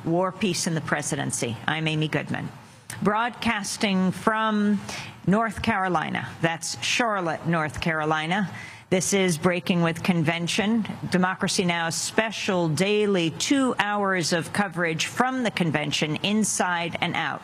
War, Peace, and the Presidency. I'm Amy Goodman. Broadcasting from North Carolina, that's Charlotte, North Carolina. This is Breaking with Convention, Democracy Now!'s special daily 2 hours of coverage from the convention, inside and out.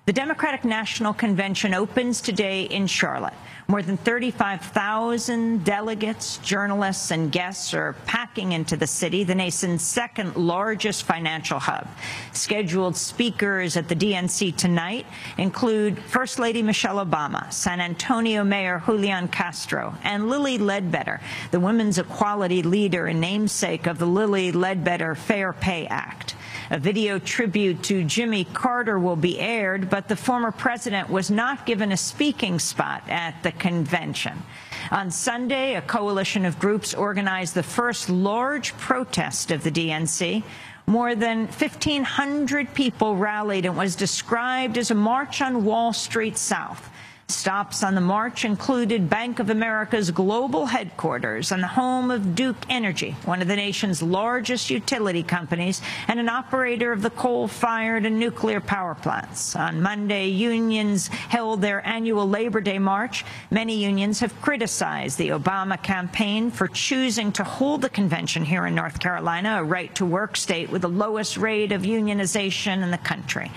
The Democratic National Convention opens today in Charlotte. More than 35,000 delegates, journalists, and guests are packing into the city, the nation's second largest financial hub. Scheduled speakers at the DNC tonight include First Lady Michelle Obama, San Antonio Mayor Julian Castro, and Lilly Ledbetter, the women's equality leader and namesake of the Lilly Ledbetter Fair Pay Act. A video tribute to Jimmy Carter will be aired, but the former president was not given a speaking spot at the convention. On Sunday, a coalition of groups organized the first large protest of the DNC. More than 1,500 people rallied and was described as a march on Wall Street South. Stops on the march included Bank of America's global headquarters and the home of Duke Energy, one of the nation's largest utility companies and an operator of the coal-fired and nuclear power plants. On Monday, unions held their annual Labor Day march. Many unions have criticized the Obama campaign for choosing to hold the convention here in North Carolina, a right-to-work state with the lowest rate of unionization in the country.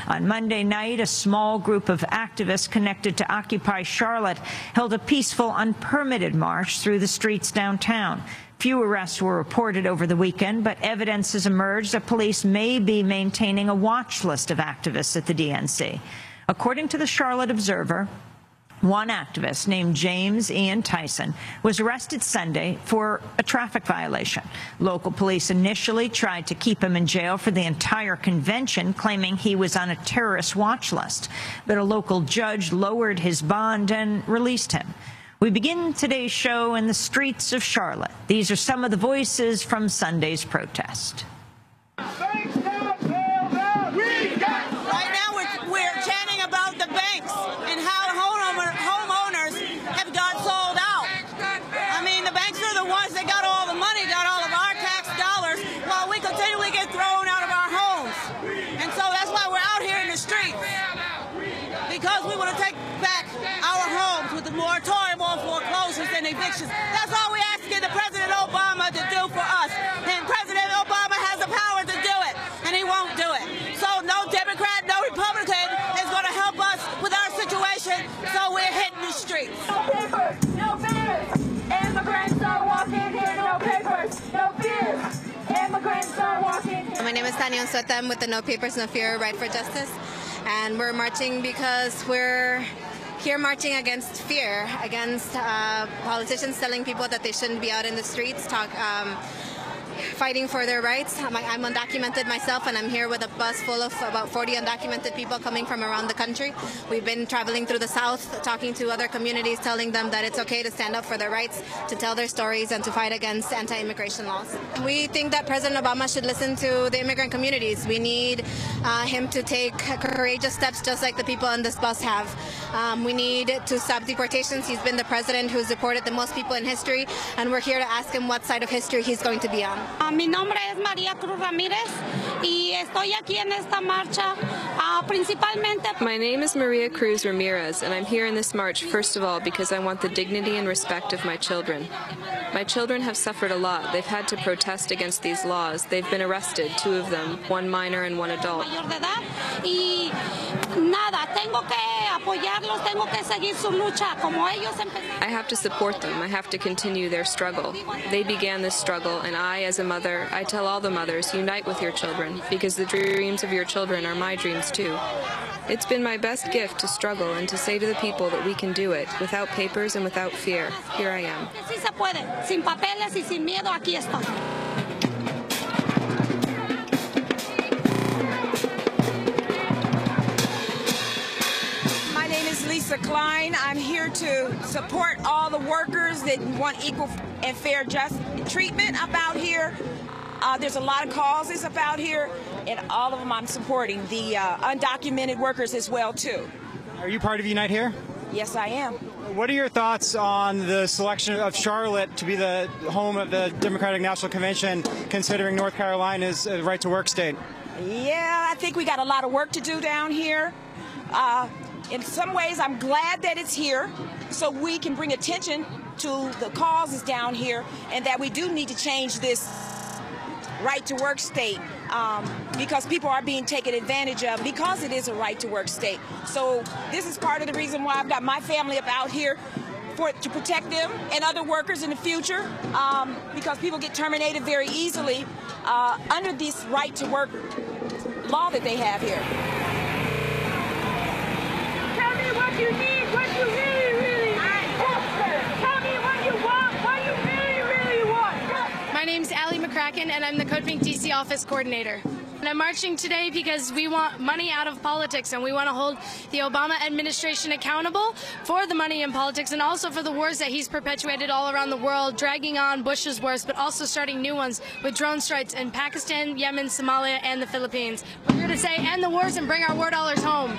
On Monday night, a small group of activists connected to Occupy Charlotte held a peaceful, unpermitted march through the streets downtown. Few arrests were reported over the weekend, but evidence has emerged that police may be maintaining a watch list of activists at the DNC. According to the Charlotte Observer, one activist named James Ian Tyson was arrested Sunday for a traffic violation. Local police initially tried to keep him in jail for the entire convention, claiming he was on a terrorist watch list. But a local judge lowered his bond and released him. We begin today's show in the streets of Charlotte. These are some of the voices from Sunday's protest. Evictions. That's all we're asking the President Obama to do for us. And President Obama has the power to do it, and he won't do it. So no Democrat, no Republican is going to help us with our situation, so we're hitting the streets. No papers, no fears. Immigrants are walking here, no papers, no fears. Immigrants are walking here. My name is Tanya Unsueta. I'm with the No Papers, No Fear Right for Justice. And we're marching because we're here marching against fear, against politicians telling people that they shouldn't be out in the streets, fighting for their rights. I'm undocumented myself, and I'm here with a bus full of about 40 undocumented people coming from around the country. We've been traveling through the South, talking to other communities, telling them that it's okay to stand up for their rights, to tell their stories, and to fight against anti-immigration laws. We think that President Obama should listen to the immigrant communities. We need him to take courageous steps just like the people on this bus have. We need to stop deportations. He's been the president who's deported the most people in history, and we're here to ask him what side of history he's going to be on. Mi nombre es María Cruz Ramírez y estoy aquí en esta marcha principalmente. My name is Maria Cruz Ramirez, and I'm here in this march first of all because I want the dignity and respect of my children. My children have suffered a lot. They've had to protest against these laws. They've been arrested, 2 of them, 1 minor and 1 adult. I have to support them. I have to continue their struggle. They began this struggle, and I, as a mother, I tell all the mothers, unite with your children, because the dreams of your children are my dreams too. It's been my best gift to struggle and to say to the people that we can do it, without papers and without fear. Here I am. Sí se puede, sin papeles y sin miedo, aquí estoy. Lisa Klein. I'm here to support all the workers that want equal and fair just treatment about here. There's a lot of causes about here, and all of them I'm supporting. The undocumented workers as well, too. Are you part of Unite Here? Yes, I am. What are your thoughts on the selection of Charlotte to be the home of the Democratic National Convention, considering North Carolina's right-to-work state? Yeah, I think we got a lot of work to do down here. In some ways, I'm glad that it's here so we can bring attention to the causes down here and that we do need to change this right-to-work state because people are being taken advantage of because it is a right-to-work state. So this is part of the reason why I've got my family up out here to protect them and other workers in the future because people get terminated very easily under this right-to-work law that they have here. Tell me what you need, really. Tell me what you want, what you really want. My name's Allie McCracken, and I'm the Code Pink DC office coordinator. And I'm marching today because we want money out of politics, and we want to hold the Obama administration accountable for the money in politics and also for the wars that he's perpetuated all around the world, dragging on Bush's wars, but also starting new ones with drone strikes in Pakistan, Yemen, Somalia, and the Philippines. We're here to say end the wars and bring our war dollars home.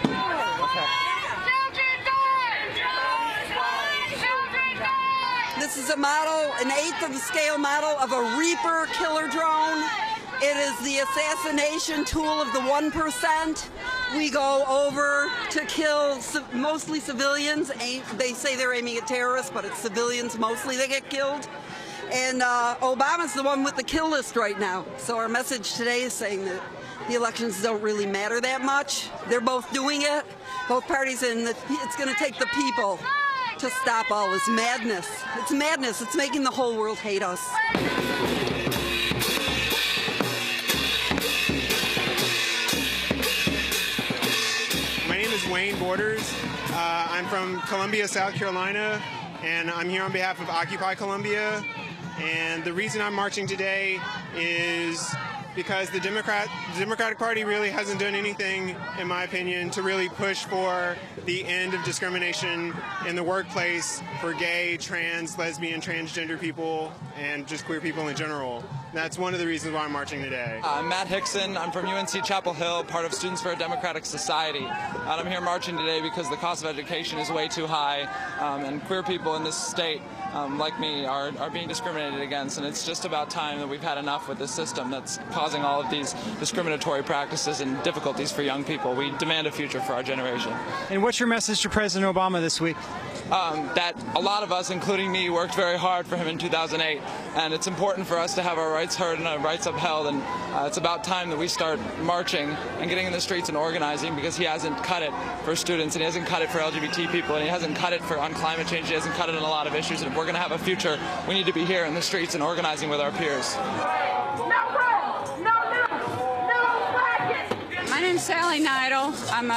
This is a model, an eighth of the scale model of a Reaper killer drone. It is the assassination tool of the 1%. We go over to kill mostly civilians. They say they're aiming at terrorists, but it's civilians mostly that get killed. And Obama's the one with the kill list right now. So our message today is saying that the elections don't really matter that much. They're both doing it, both parties, and it's going to take the people to stop all this madness. It's madness. It's making the whole world hate us. My name is Wayne Borders. I'm from Columbia, South Carolina, and I'm here on behalf of Occupy Columbia. And the reason I'm marching today is because the Democratic Party really hasn't done anything, in my opinion, to really push for the end of discrimination in the workplace for gay, trans, lesbian, transgender people, and just queer people in general. That's one of the reasons why I'm marching today. I'm Matt Hickson. I'm from UNC Chapel Hill, part of Students for a Democratic Society. And I'm here marching today because the cost of education is way too high, and queer people in this state, like me, are being discriminated against. And it's just about time that we've had enough with this system that's causing all of these discriminatory practices and difficulties for young people. We demand a future for our generation. And what's your message to President Obama this week? That a lot of us, including me, worked very hard for him in 2008, and it's important for us to have our rights heard and our rights upheld, and it's about time that we start marching and getting in the streets and organizing, because he hasn't cut it for students, and he hasn't cut it for LGBT people, and he hasn't cut it on climate change, he hasn't cut it on a lot of issues, and if we're going to have a future, we need to be here in the streets and organizing with our peers. My name's Sally Neidel. I'm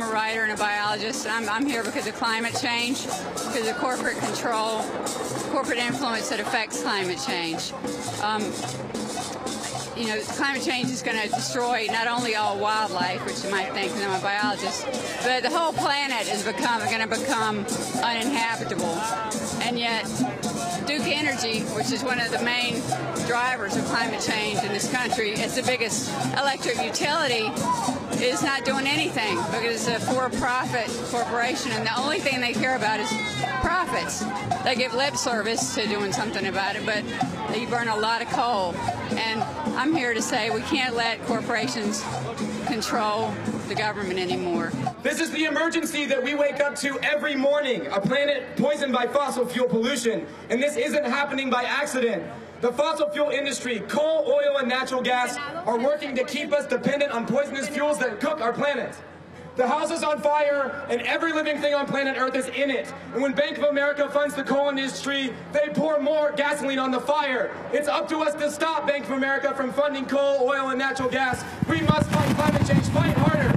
a writer and a biologist. I'm here because of climate change, because of corporate control, corporate influence that affects climate change. You know, climate change is going to destroy not only all wildlife, which you might think, I'm a biologist, but the whole planet is going to become uninhabitable. And yet, Duke Energy, which is one of the main drivers of climate change in this country, it's the biggest electric utility, is not doing anything because it's a for-profit corporation, and the only thing they care about is profits. They give lip service to doing something about it, but they burn a lot of coal. And I'm here to say we can't let corporations control the government anymore. This is the emergency that we wake up to every morning, a planet poisoned by fossil fuel pollution. And this isn't happening by accident. The fossil fuel industry, coal, oil, and natural gas, are working to keep us dependent on poisonous fuels that cook our planet. The house is on fire, and every living thing on planet Earth is in it. And when Bank of America funds the coal industry, they pour more gasoline on the fire. It's up to us to stop Bank of America from funding coal, oil, and natural gas. We must fight climate change. Fight harder.